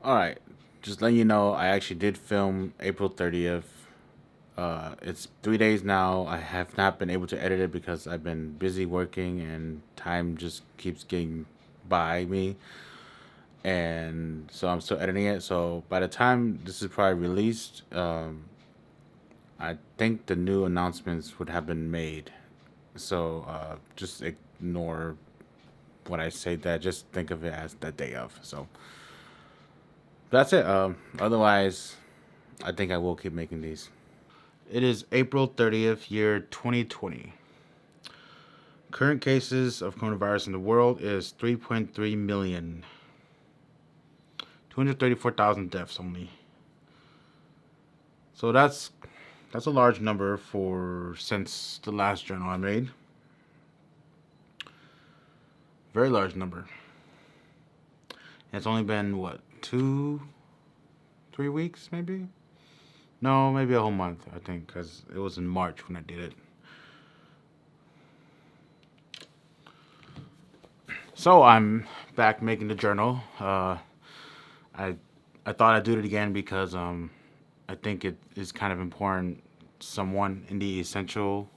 All right, just letting you know, I actually did film April 30th. It's 3 days now. I have not been able to edit it because I've been busy working and time just keeps getting by me. And so I'm still editing it. So by the time this is probably released, I think the new announcements would have been made. So just ignore when I say that. Just think of it as the day of. So that's it. Otherwise, I think I will keep making these. It is April 30th, year 2020. Current cases of coronavirus in the world is 3.3 million. 234,000 deaths only. So that's a large number for since the last journal I made. Very large number. And it's only been what, 3 weeks maybe? No, maybe a whole month, I think, because it was in March when I did it. So I'm back making the journal. I I thought I'd do it again because I think it is kind of important. Someone in the essential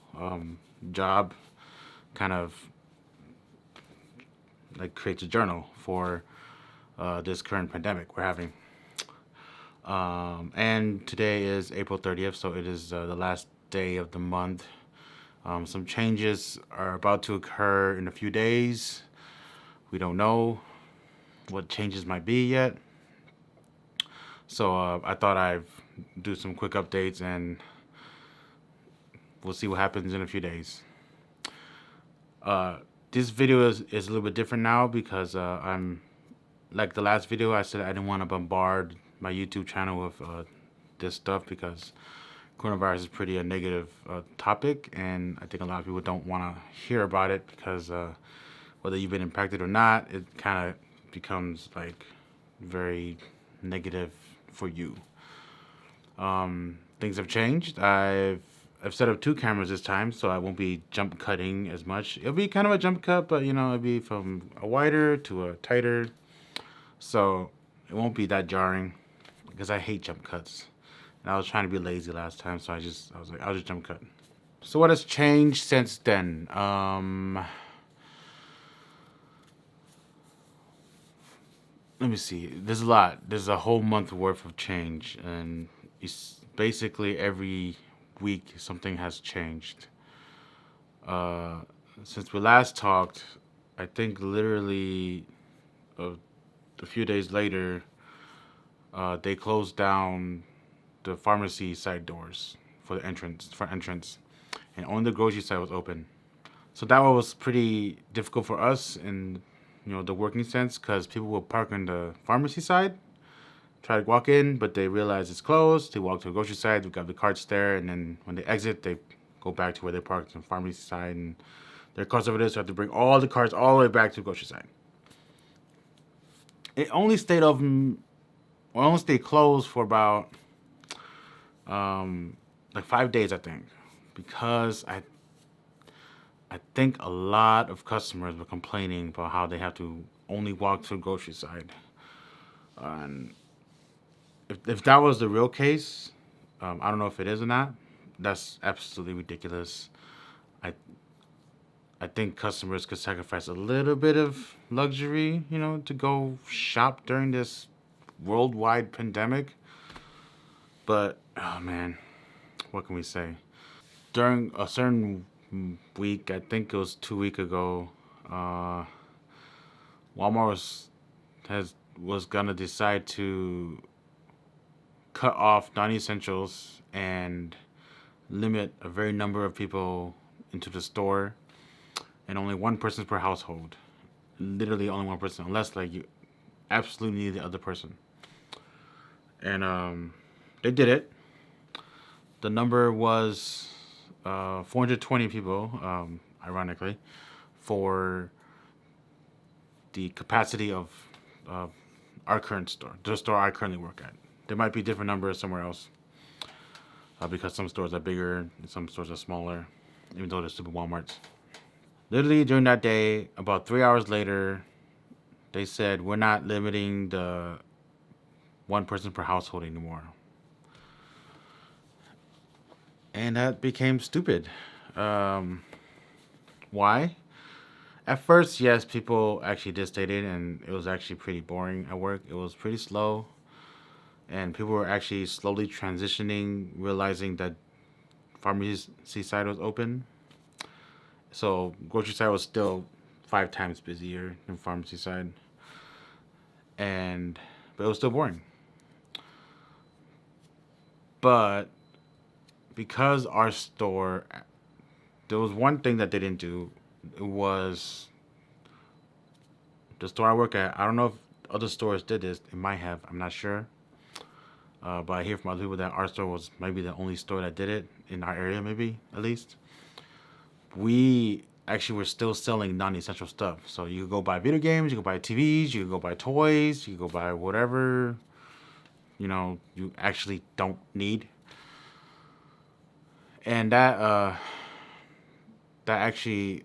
job kind of like creates a journal for this current pandemic we're having. And today is April 30th, so it is the last day of the month. Some changes are about to occur in a few days. We don't know what changes might be yet. So I thought I'd do some quick updates and we'll see what happens in a few days. This video is a little bit different now because I'm like the last video I said I didn't want to bombard my YouTube channel with this stuff because coronavirus is pretty a negative topic, and I think a lot of people don't want to hear about it because whether you've been impacted or not, it kind of becomes like very negative for you. Things have changed. I've set up two cameras this time, so I won't be jump cutting as much. It'll be kind of a jump cut, but it'll be from a wider to a tighter, so it won't be that jarring because I hate jump cuts. And I was trying to be lazy last time, so I was like, I'll just jump cut. So what has changed since then? Let me see. There's a lot. There's a whole month worth of change, and it's basically every week something has changed. Uh, since we last talked, I think literally a, a few days later, they closed down the pharmacy side doors for entrance, and only the grocery side was open. So that was pretty difficult for us in the working sense because people will park on the pharmacy side, try to walk in, but they realize it's closed. They walk to the grocery side, we got the carts there, and then when they exit, they go back to where they parked on the pharmacy side, and their carts over there, so I have to bring all the carts all the way back to the grocery side. It only stayed open, well, only stayed closed for about like 5 days, I think, because I think a lot of customers were complaining about how they have to only walk to the grocery side. And if that was the real case, I don't know if it is or not. That's absolutely ridiculous. I I think customers could sacrifice a little bit of luxury, to go shop during this worldwide pandemic. But oh man, what can we say? During a certain week, I think it was 2 weeks ago, uh, Walmart was gonna decide to cut off non-essentials and limit a very number of people into the store, and only one person per household. Literally only one person, unless like you absolutely need the other person. And they did it. The number was 420 people, ironically, for the capacity of uh, our current store, the store I currently work at. There might be different numbers somewhere else because some stores are bigger and some stores are smaller, even though they're super Walmarts. Literally during that day, about 3 hours later, they said we're not limiting the one person per household anymore, and that became stupid. Um, why? At first, yes, people actually did state it, and it was actually pretty boring at work. It was pretty slow, and people were actually slowly transitioning, realizing that pharmacy side was open. So grocery side was still 5 times busier than pharmacy side, and but it was still boring. But because our store, there was one thing that they didn't do. It was the store I work at. I don't know if other stores did this. It might have. I'm not sure. But I hear from other people that our store was maybe the only store that did it in our area, maybe at least. We actually were still selling non-essential stuff. So you could go buy video games, you could buy TVs, you could go buy toys, you could go buy whatever you actually don't need. And that actually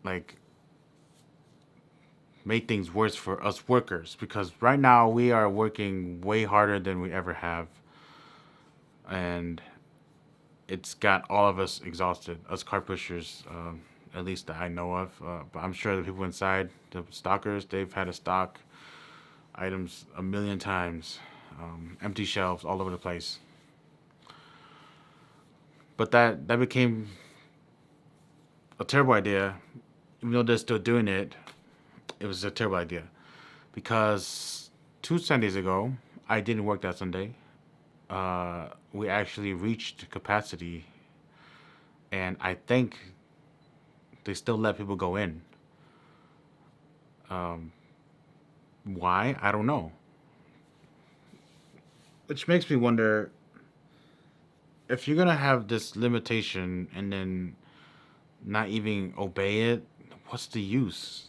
like made things worse for us workers because right now we are working way harder than we ever have, and it's got all of us exhausted, us car pushers, at least that I know of. But I'm sure the people inside, the stockers, they've had to stock items a million times, empty shelves all over the place. But that became a terrible idea, even though they're still doing it. It was a terrible idea because 2 Sundays ago, I didn't work that Sunday. We actually reached capacity, and I think they still let people go in. Um, why? I don't know. Which makes me wonder if you're gonna have this limitation and then not even obey it. What's the use?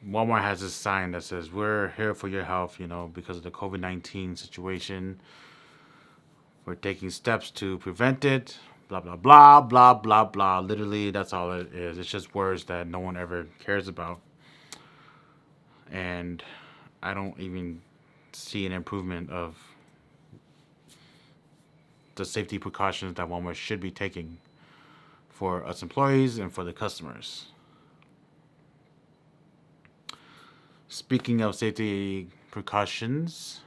Walmart has this sign that says, "We're here for your health," because of the COVID-19 situation. We're taking steps to prevent it. Blah, blah, blah, blah, blah, blah. Literally, that's all it is. It's just words that no one ever cares about. And I don't even see an improvement of the safety precautions that Walmart should be taking for us employees and for the customers. Speaking of safety precautions,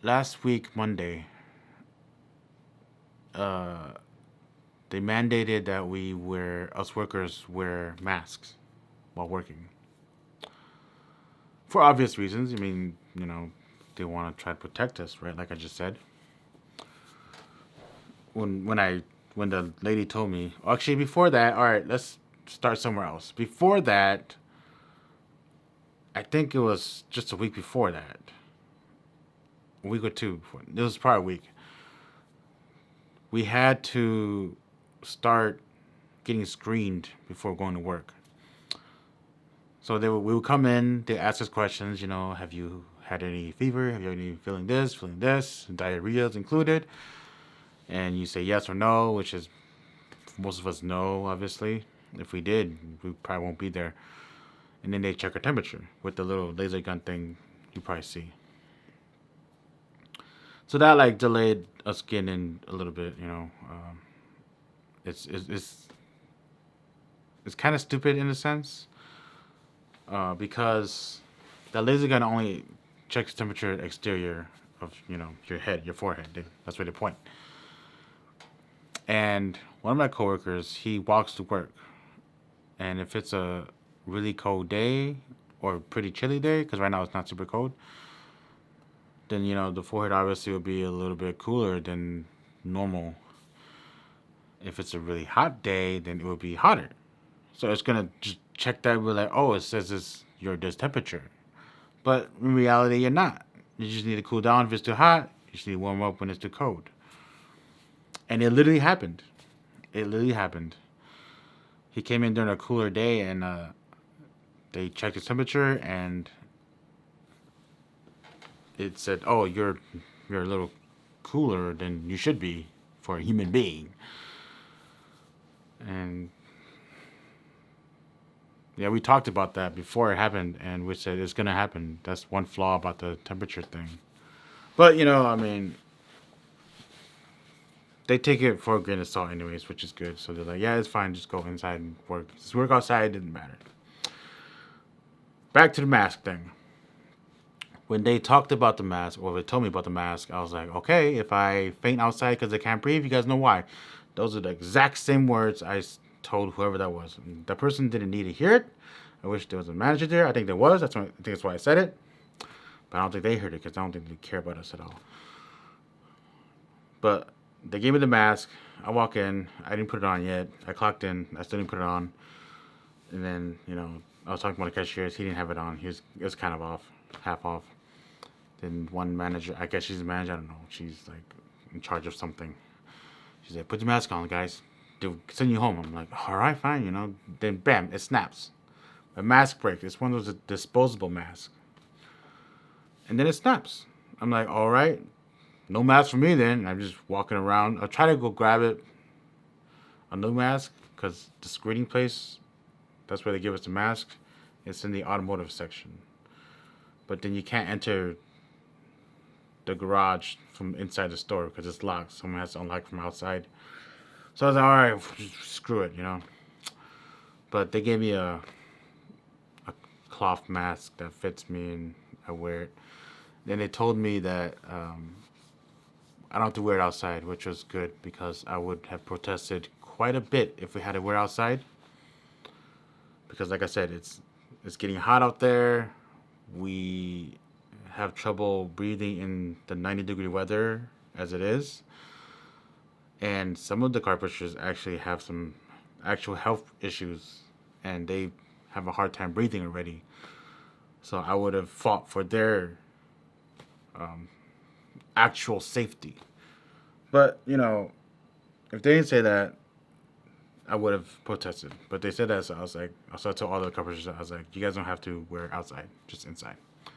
last week, Monday, they mandated that us workers wear masks while working. For obvious reasons. I mean, they want to try to protect us, right? Like I just said. When the lady told me, actually before that, all right, let's start somewhere else. Before that, I think it was just a week before that, a week or two before. It was probably a week. We had to start getting screened before going to work. So we would come in, they ask us questions, have you had any fever? Have you any feeling this? Diarrhea is included. And you say yes or no, which is most of us know, obviously. If we did, we probably won't be there. And then they check our temperature with the little laser gun thing you probably see. So that delayed us getting in a little bit, it's kind of stupid in a sense, because the laser gun only checks temperature exterior of your head, your forehead. That's where they point. And one of my coworkers, he walks to work, and if it's a really cold day or pretty chilly day, because right now it's not super cold, then the forehead obviously will be a little bit cooler than normal. If it's a really hot day, then it will be hotter. So it's gonna just check that. We're like, oh, it says this temperature, but in reality, you're not. You just need to cool down if it's too hot. You just need to warm up when it's too cold. And it literally happened. He came in during a cooler day, and they checked his temperature, and it said, "Oh, you're a little cooler than you should be for a human being." And Yeah, we talked about that before it happened, and we said it's gonna happen. That's one flaw about the temperature thing. But I mean, they take it for a grain of salt, anyways, which is good. So they're like, yeah, it's fine. Just go inside and work. Just work outside. It didn't matter. Back to the mask thing. When they talked about the mask, or they told me about the mask, I was like, okay, if I faint outside because I can't breathe, you guys know why. Those are the exact same words told whoever that was. And that person didn't need to hear it. I wish there was a manager there. I think there was. I think that's why I said it. But I don't think they heard it because I don't think they care about us at all. But they gave me the mask. I walk in. I didn't put it on yet. I clocked in. I still didn't put it on. And then, I was talking about the cashiers. He didn't have it on. It was kind of off, half off. Then one manager, I guess she's a manager. I don't know. She's like in charge of something. She's like, put your mask on, guys. They'll send you home. I'm like, all right, fine, Then bam, it snaps. A mask breaks. It's one of those disposable masks. And then it snaps. I'm like, all right, no mask for me then. I'm just walking around. I'll try to go grab it, a new mask, because the screening place, that's where they give us the mask. It's in the automotive section. But then you can't enter the garage from inside the store because it's locked. Someone has to unlock from outside. So I was like, all right, screw it, But they gave me a cloth mask that fits me, and I wear it. Then they told me that I don't have to wear it outside, which was good because I would have protested quite a bit if we had to wear it outside. Because like I said, it's getting hot out there. We have trouble breathing in the 90-degree weather as it is. And some of the carpenters actually have some actual health issues, and they have a hard time breathing already. So I would have fought for their actual safety. But, if they didn't say that, I would have protested. But they said that, so I was like, I told all the carpenters, I was like, you guys don't have to wear it outside, just inside.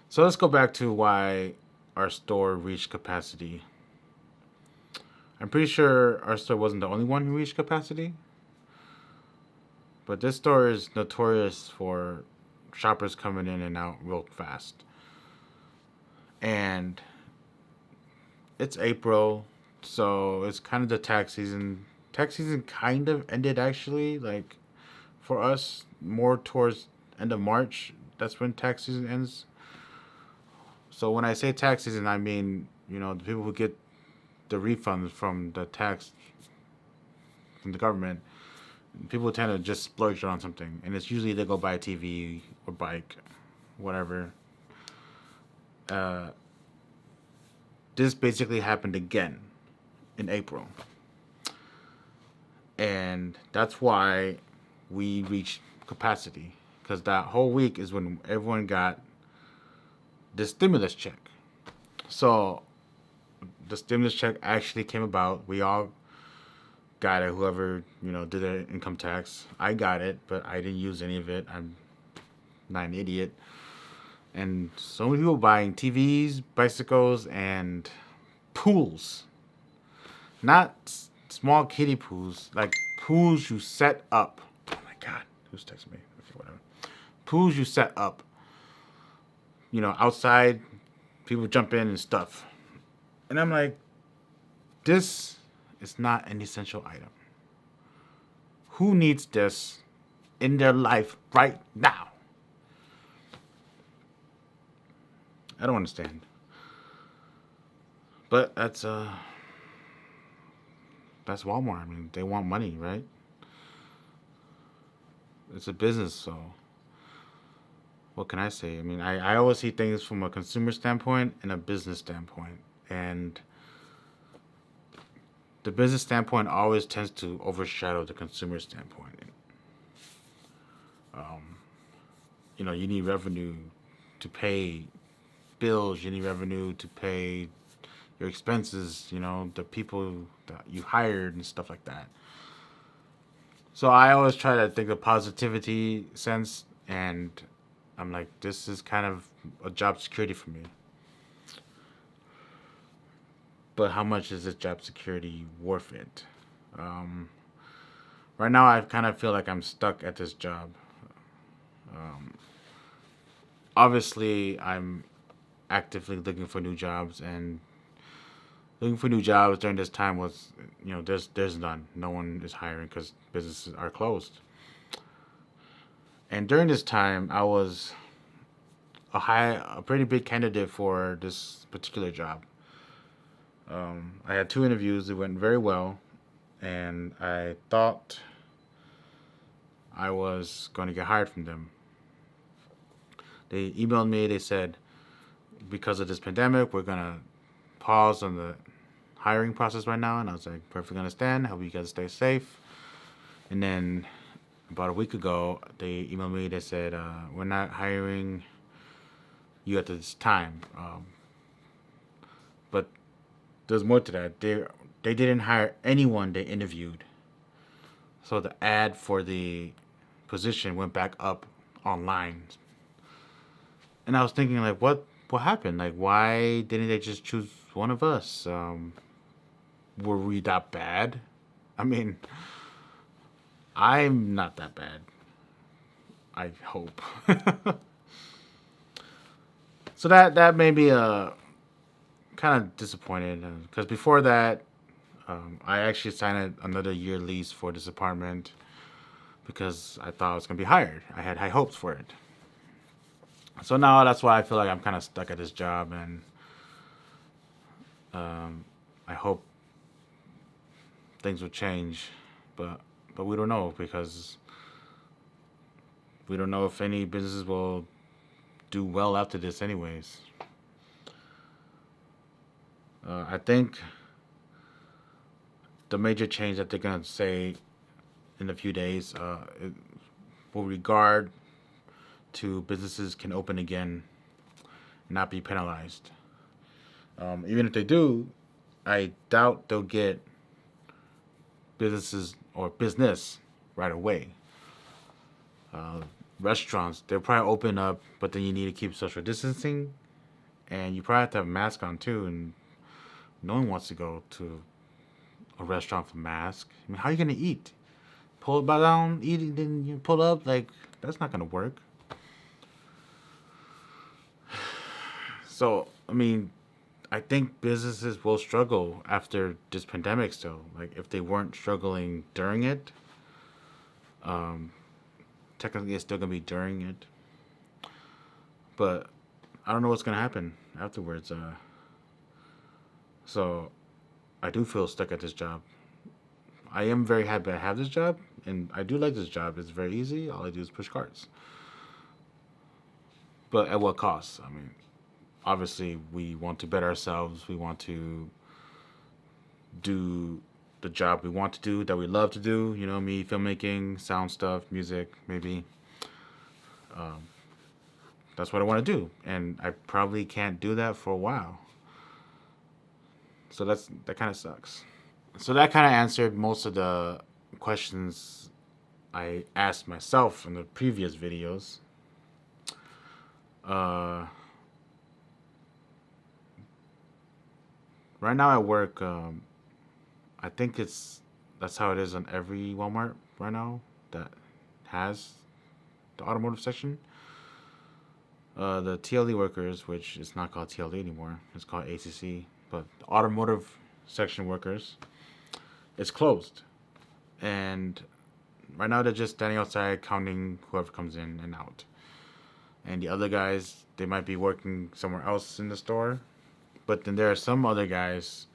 So let's go back to why our store reached capacity. I'm pretty sure our store wasn't the only one who reached capacity. But this store is notorious for shoppers coming in and out real fast. And it's April, so it's kind of the tax season. Tax season kind of ended actually, like for us, more towards end of March. That's when tax season ends. So when I say tax season, I mean, the people who get the refunds from the tax from the government, people tend to just splurge on something, and it's usually they go buy a TV or bike, whatever. This basically happened again in April, and that's why we reached capacity, because that whole week is when everyone got the stimulus check. So the stimulus check actually came about. We all got it. Whoever did their income tax, I got it, but I didn't use any of it. I'm not an idiot. And so many people buying TVs, bicycles, and pools. Not small kiddie pools, like pools you set up. Oh my God, who's texting me? Okay, whatever. Pools you set up. Outside, people jump in and stuff. And I'm like, this is not an essential item. Who needs this in their life right now? I don't understand. But that's Walmart. I mean, they want money, right? It's a business, so what can I say? I mean, I always see things from a consumer standpoint and a business standpoint. And the business standpoint always tends to overshadow the consumer standpoint. You need revenue to pay bills. You need revenue to pay your expenses, the people that you hired and stuff like that. So I always try to think of positivity sense, and I'm like, this is kind of a job security for me. But how much is this job security worth it? Right now, I kind of feel like I'm stuck at this job. Obviously, I'm actively looking for new jobs, and looking for new jobs during this time was, there's none. No one is hiring because businesses are closed. And during this time, I was a pretty big candidate for this particular job. I had two interviews. It went very well, and I thought I was going to get hired from them. They emailed me. They said, because of this pandemic, we're gonna pause on the hiring process right now. And I was like, perfectly understand. Hope you guys stay safe. And then about a week ago, they emailed me. They said, we're not hiring you at this time. But there's more to that. They didn't hire anyone they interviewed. So the ad for the position went back up online. And I was thinking, like, what happened? Like, why didn't they just choose one of us? Were we that bad? I mean, I'm not that bad. I hope. So that made me kind of disappointed because before that, I actually signed another year lease for this apartment because I thought I was gonna be hired. I had high hopes for it. So now that's why I feel like I'm kind of stuck at this job, and I hope things will change, but we don't know because we don't know if any businesses will do well after this, anyways. I think the major change that they're gonna say in a few days it will regard to businesses can open again, not be penalized. Even if they do, I doubt they'll get businesses or business right away. Restaurants, they'll probably open up, but then you need to keep social distancing, and you probably have to have a mask on too. And no one wants to go to a restaurant with a mask. I mean, how are you gonna eat? Pull it down, eat it, then you pull up. Like, that's not gonna work. So, I mean, I think businesses will struggle after this pandemic still. Like, if they weren't struggling during it, um, technically it's still going to be during it. But I don't know what's going to happen afterwards. So I do feel stuck at this job. I am very happy I have this job, and I do like this job. It's very easy. All I do is push carts. But at what cost? I mean, obviously we want to better ourselves. We want to do the job we want to do, that we love to do. You know, me, filmmaking, sound stuff, music, maybe. Um, that's what I want to do, and I probably can't do that for a while. So that kind of sucks. So that kind of answered most of the questions I asked myself in the previous videos. Uh, right now at work, I think that's how it is on every Walmart right now that has the automotive section. The TLE workers, which is not called TLE anymore, it's called ACC, but the automotive section workers, it's closed. And right now they're just standing outside counting whoever comes in and out. And the other guys, they might be working somewhere else in the store. But then there are some other guys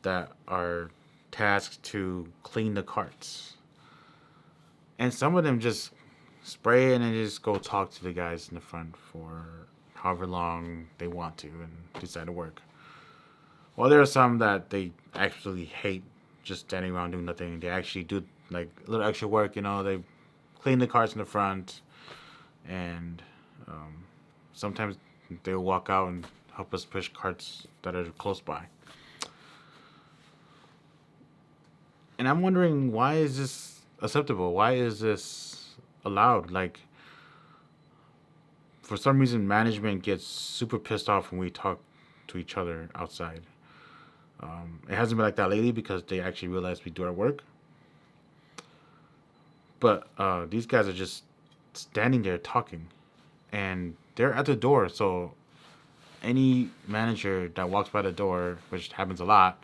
that are tasked to clean the carts. And some of them just spray it and then just go talk to the guys in the front for however long they want to and decide to work. Well, there are some that they actually hate just standing around doing nothing. They actually do like a little extra work, they clean the carts in the front, and sometimes they'll walk out and help us push carts that are close by. And I'm wondering, why is this acceptable? Why is this allowed? Like, for some reason, management gets super pissed off when we talk to each other outside. It hasn't been like that lately because they actually realize we do our work. But these guys are just standing there talking, and they're at the door. So any manager that walks by the door, which happens a lot,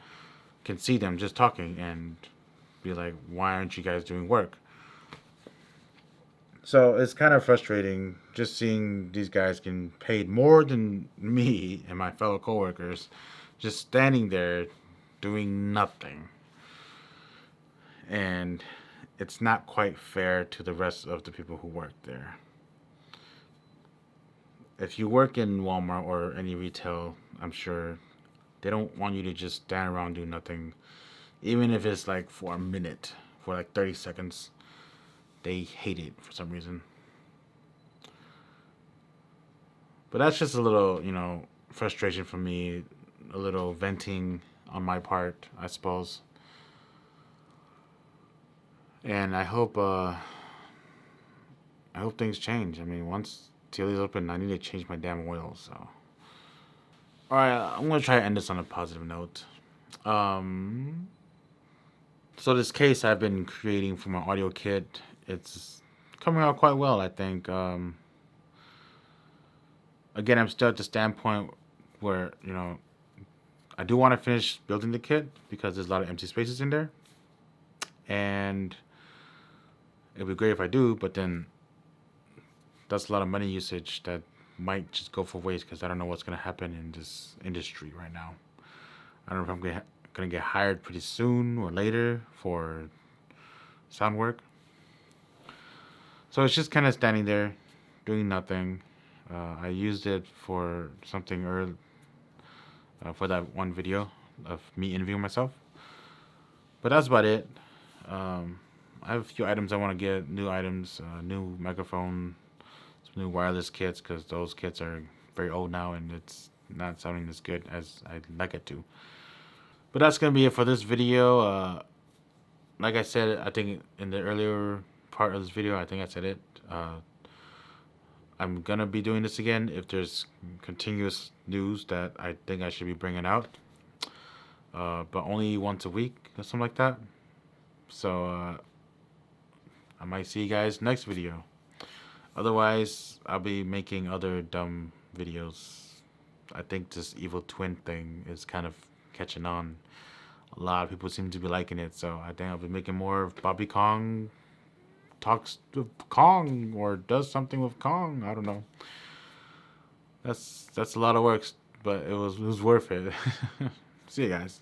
can see them just talking and be like, "Why aren't you guys doing work?" So it's kind of frustrating just seeing these guys getting paid more than me and my fellow coworkers, just standing there doing nothing. And it's not quite fair to the rest of the people who work there. If you work in Walmart or any retail, I'm sure they don't want you to just stand around doing nothing, even if it's like for a minute, for like 30 seconds. They hate it for some reason. But that's just a little, frustration for me, a little venting on my part, I suppose. And I hope things change. I mean, once TLE's open, I need to change my damn oil. So, all right, I'm gonna try to end this on a positive note. Um, so this case I've been creating for my audio kit, it's coming out quite well, I think. Again, I'm still at the standpoint where I do want to finish building the kit because there's a lot of empty spaces in there, and it'd be great if I do, but then that's a lot of money usage that might just go for waste because I don't know what's going to happen in this industry right now. I don't know if I'm going to get hired pretty soon or later for sound work. So it's just kind of standing there doing nothing. I used it for something early, for that one video of me interviewing myself. But that's about it. I have a few items I want to get, new items, new microphone, some new wireless kits, because those kits are very old now and it's not sounding as good as I'd like it to. But that's going to be it for this video. Like I said, I think in the earlier part of this video, I think I said it. I'm going to be doing this again if there's continuous news that I think I should be bringing out. But only once a week or something like that. So I might see you guys next video. Otherwise, I'll be making other dumb videos. I think this evil twin thing is kind of catching on. A lot of people seem to be liking it, so I think I'll be making more of Bobby Kong talks with Kong or does something with Kong. I don't know. That's a lot of work, but it was worth it. See you guys.